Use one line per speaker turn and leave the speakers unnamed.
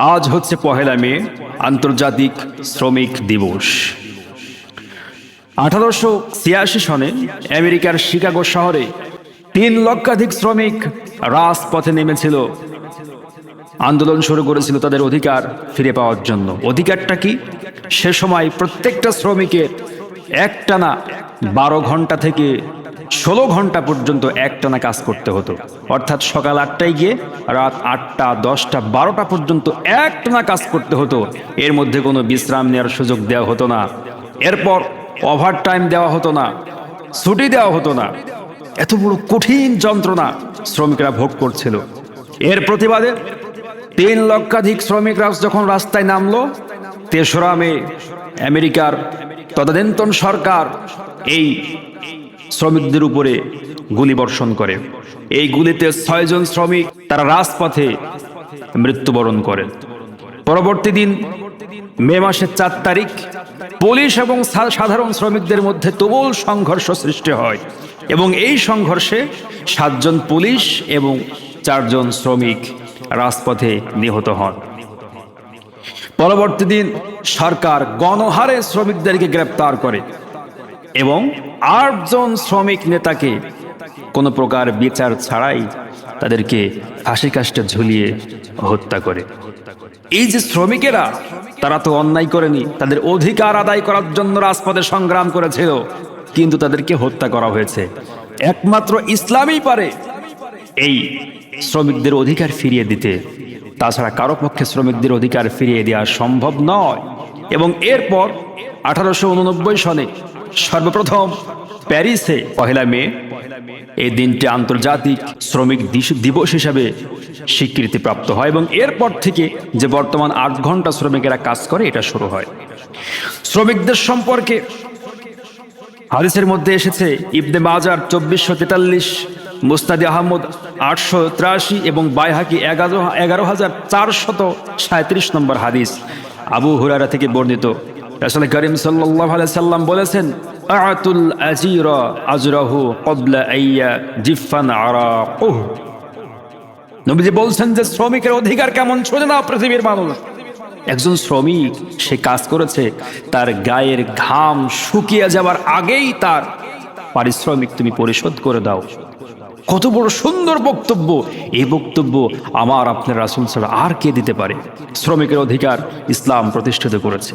আজ হচ্ছে ১লা মে, আন্তর্জাতিক শ্রমিক দিবস। ১৮৮৬ সনে আমেরিকার শিকাগো শহরে ৩ লক্ষাধিক শ্রমিক রাজপথে নেমেছিল, আন্দোলন শুরু করেছিল তাদের অধিকার ফিরে পাওয়ার জন্য। অধিকারটা কি? সে সময় প্রত্যেকটা শ্রমিকের একটানা ১২ ঘন্টা থেকে ১৬ ঘন্টা পর্যন্ত একটানা কাজ করতে হতো। অর্থাৎ সকাল ৮টায় গিয়ে রাত ৮টা, ১০টা, ১২টা পর্যন্ত একটানা কাজ করতে হতো। এর মধ্যে কোনো বিশ্রাম নেওয়ার সুযোগ দেওয়া হতো না। এরপর ওভার টাইম দেওয়া হতো না, ছুটি দেওয়া হতো না। এত বড় কঠিন যন্ত্রণা শ্রমিকরা ভোগ করছিল। এর প্রতিবাদে ৩ লক্ষাধিক শ্রমিকরা যখন রাস্তায় নামলো, ৩রা মে আমেরিকার তদানীন্তন সরকার এই শ্রমিকদের উপরে গুলিবর্ষণ করে। এই গুলিতে ৬ জন শ্রমিক তারা রাজপথে মৃত্যুবরণ করেন। পরবর্তী দিন মে মাসের ৪ তারিখ পুলিশ এবং সাধারণ শ্রমিকদের মধ্যে তুমুল সংঘর্ষ সৃষ্টি হয় এবং এই সংঘর্ষে ৭ জন পুলিশ এবং ৪ জন শ্রমিক রাজপথে নিহত হন। পরবর্তী দিন সরকার গণহারে শ্রমিকদেরকে গ্রেপ্তার করে এবং ৮ জন শ্রমিক নেতাকে কোনো প্রকার বিচার ছাড়াই তাদেরকে ফাঁসি কাষ্ঠে ঝুলিয়ে হত্যা করে। এই যে শ্রমিকেরা, তারা তো অন্যায় করেনি, তাদের অধিকার আদায় করার জন্য রাজপথে সংগ্রাম করেছিল, কিন্তু তাদেরকে হত্যা করা হয়েছে। একমাত্র ইসলামই পারে এই শ্রমিকদের অধিকার ফিরিয়ে দিতে, তাছাড়া কারো পক্ষে শ্রমিকদের অধিকার ফিরিয়ে দেওয়া সম্ভব নয়। এবং এরপর ১৮৮৯ সনে সর্বপ্রথম প্যারিসে ১লা মে এই দিনটি আন্তর্জাতিক শ্রমিক দিবস হিসাবে স্বীকৃতিপ্রাপ্ত হয় এবং এরপর থেকে যে বর্তমান ৮ ঘন্টা শ্রমিকেরা কাজ করে, এটা শুরু হয়। শ্রমিকদের সম্পর্কে হাদিসের মধ্যে এসেছে, ইবনে মাজার ২৪৪৩, মুসনাদে আহমদ ৮৮৩ এবং বাইহাকি ১১,৪৩৭ নম্বর হাদিস। আবু হুরায়রা থেকে বর্ণিত, রাসূল করিম সাল্লাল্লাহু আলাইহি সাল্লাম বলেছেন, আতুল আজিরা আজরাহু ক্বাবলা আইয়া জিফান আরাকুহু। নবীজি বলছেন যে শ্রমিকের অধিকার কেমন ছোঁজে না পৃথিবীর মানুষ। একজন শ্রমিক, সে কাজ করেছে, তার গায়ের ঘাম শুকিয়ে যাবার আগেই তার পারিশ্রমিক তুমি পরিশোধ করে দাও। কত বড় সুন্দর বক্তব্য! এই বক্তব্য আমার আপনার রাসূল ছাড়া আর কে দিতে পারে? শ্রমিকের অধিকার ইসলাম প্রতিষ্ঠিত করেছে।